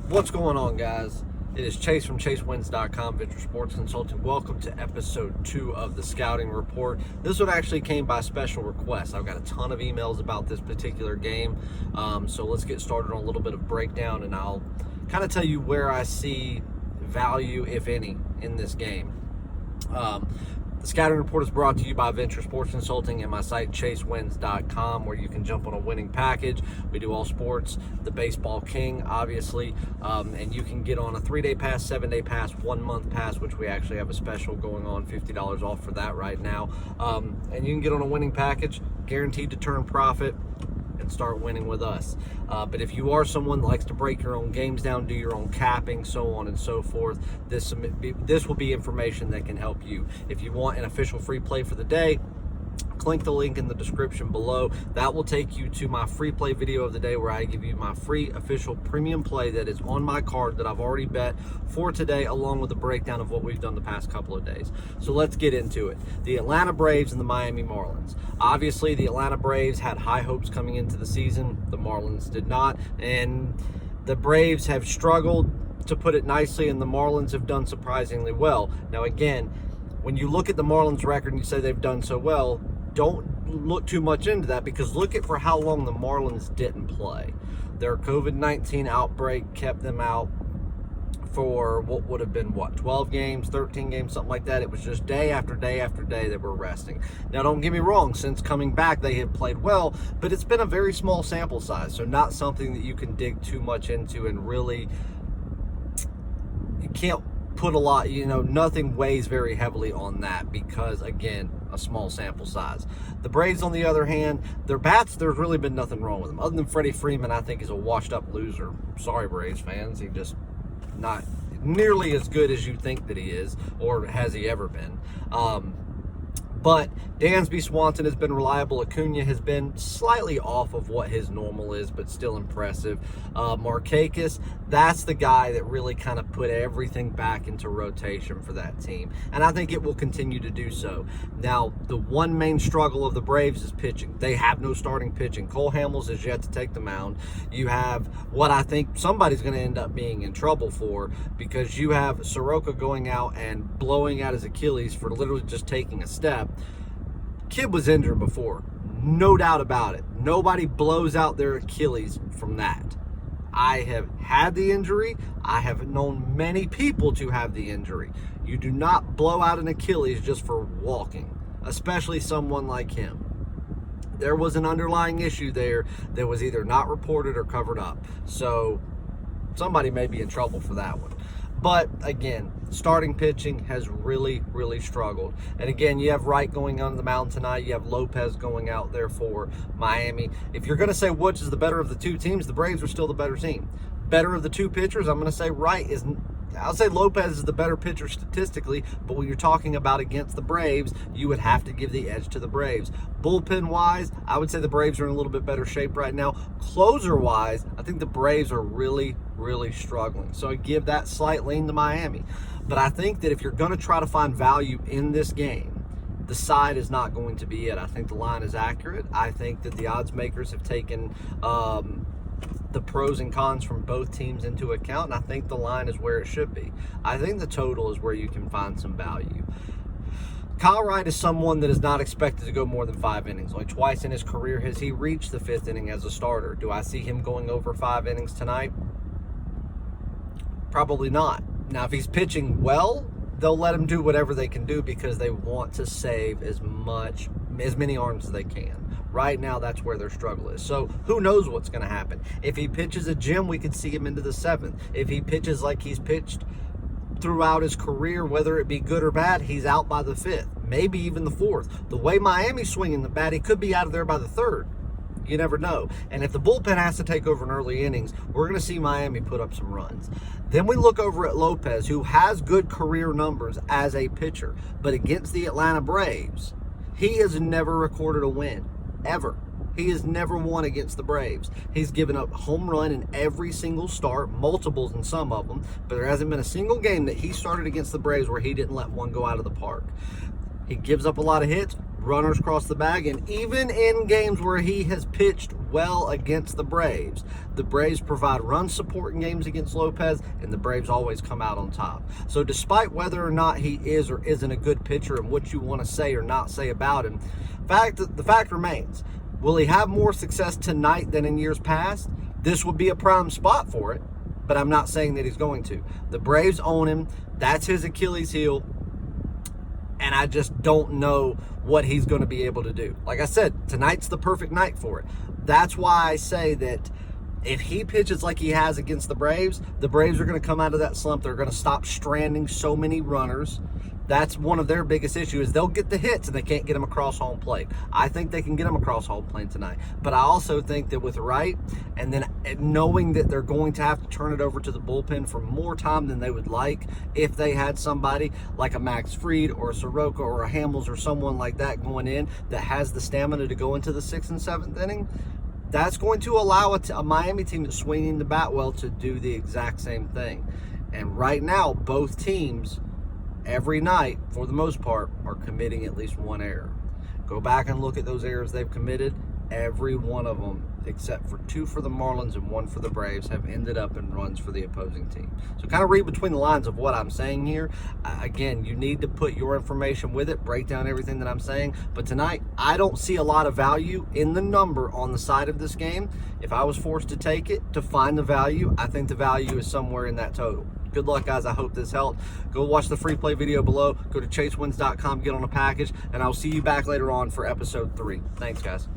What's going on, guys? It is Chase from ChaseWins.com, Venture Sports Consulting. Welcome to episode 2 of the Scouting Report. This one actually came by special request. I've got a ton of emails about this particular game, so let's get started on a little bit of breakdown, and I'll kind of tell you where I see value, if any, in this game. The Scouting Report is brought to you by Venture Sports Consulting and my site, ChaseWins.com, where you can jump on a winning package. We do all sports, the Baseball King, obviously, and you can get on a 3-day pass, 7-day pass, 1-month pass, which we actually have a special going on, $50 off for that right now. And you can get on a winning package, guaranteed to turn profit, and start winning with us. But if you are someone that likes to break your own games down, do your own capping, so on and so forth, this will be information that can help you. If you want an official free play for the day, click the link in the description below. That will take you to my free play video of the day, where I give you my free official premium play that is on my card that I've already bet for today, along with a breakdown of what we've done the past couple of days. So let's get into it. The Atlanta Braves and the Miami Marlins. Obviously, the Atlanta Braves had high hopes coming into the season. The Marlins did not, and the Braves have struggled, to put it nicely, and the Marlins have done surprisingly well. Now, again, when you look at the Marlins record and you say they've done so well, don't look too much into that, because look at for how long the Marlins didn't play. Their COVID-19 outbreak kept them out for what would have been, 12 games, 13 games, something like that. It was just day after day after day they were resting. Now, don't get me wrong, since coming back they have played well, but it's been a very small sample size, so not something that you can dig too much into, and really, you can't put a lot, nothing weighs very heavily on that, because, again, a small sample size. The Braves, on the other hand, their bats, there's really been nothing wrong with them. Other than Freddie Freeman, I think, is a washed-up loser. Sorry, Braves fans. He just not nearly as good as you think that he is, or has he ever been. But Dansby Swanson has been reliable. Acuna has been slightly off of what his normal is, but still impressive. Markakis, that's the guy that really kind of put everything back into rotation for that team, and I think it will continue to do so. Now, the one main struggle of the Braves is pitching. They have no starting pitching. Cole Hamels is yet to take the mound. You have what I think somebody's going to end up being in trouble for, because you have Soroka going out and blowing out his Achilles for literally just taking a step. Kid was injured before, no doubt about it. Nobody blows out their Achilles from that. I have had the injury. I have known many people to have the injury. You do not blow out an Achilles just for walking, especially someone like him. There was an underlying issue there that was either not reported or covered up. So somebody may be in trouble for that one. But again, starting pitching has really, really struggled. And again, you have Wright going on the mound tonight. You have Lopez going out there for Miami. If you're going to say which is the better of the two teams, the Braves are still the better team. Better of the two pitchers, I'm going to say Wright is. I'll say Lopez is the better pitcher statistically, but when you're talking about against the Braves, you would have to give the edge to the Braves. Bullpen-wise, I would say the Braves are in a little bit better shape right now. Closer-wise, I think the Braves are really, really struggling. So I give that slight lean to Miami. But I think that if you're going to try to find value in this game, the side is not going to be it. I think the line is accurate. I think that the odds makers have taken the pros and cons from both teams into account, and I think the line is where it should be. I think the total is where you can find some value. Kyle Wright is someone that is not expected to go more than 5 innings. Only twice in his career has he reached the 5th inning as a starter. Do I see him going over 5 innings tonight? Probably not. Now, if he's pitching well, they'll let him do whatever they can do, because they want to save as many arms as they can. Right now, that's where their struggle is. So who knows what's going to happen? If he pitches a gem, we could see him into the 7th. If he pitches like he's pitched throughout his career, whether it be good or bad, he's out by the 5th, maybe even the 4th. The way Miami's swinging the bat, he could be out of there by the 3rd. You never know. And if the bullpen has to take over in early innings, we're going to see Miami put up some runs. Then we look over at Lopez, who has good career numbers as a pitcher, but against the Atlanta Braves, he has never recorded a win. Ever. He has never won against the Braves. He's given up home run in every single start, multiples in some of them, but there hasn't been a single game that he started against the Braves where he didn't let one go out of the park. He gives up a lot of hits. runners cross the bag, and even in games where he has pitched well against the Braves provide run support in games against Lopez, and the Braves always come out on top. So despite whether or not he is or isn't a good pitcher and what you want to say or not say about him, the fact remains, will he have more success tonight than in years past? This would be a prime spot for it, but I'm not saying that he's going to. The Braves own him. That's his Achilles heel. And I just don't know what he's going to be able to do. Like I said, tonight's the perfect night for it. That's why I say that if he pitches like he has against the Braves are going to come out of that slump. They're going to stop stranding so many runners. That's one of their biggest issues. They'll get the hits and they can't get them across home plate. I think they can get them across home plate tonight. But I also think that with Wright, and then knowing that they're going to have to turn it over to the bullpen for more time than they would like if they had somebody like a Max Fried or a Soroka or a Hamels or someone like that going in that has the stamina to go into the 6th and 7th inning, that's going to allow a Miami team that's swinging the bat well to do the exact same thing. And right now, both teams, every night, for the most part, are committing at least one error. Go back and look at those errors they've committed. Every one of them, except for 2 for the Marlins and 1 for the Braves, have ended up in runs for the opposing team. So kind of read between the lines of what I'm saying here. Again, you need to put your information with it, break down everything that I'm saying. But tonight, I don't see a lot of value in the number on the side of this game. If I was forced to take it, to find the value, I think the value is somewhere in that total. Good luck, guys. I hope this helped. Go watch the free play video below. Go to chasewins.com, get on a package, and I'll see you back later on for episode 3. Thanks, guys.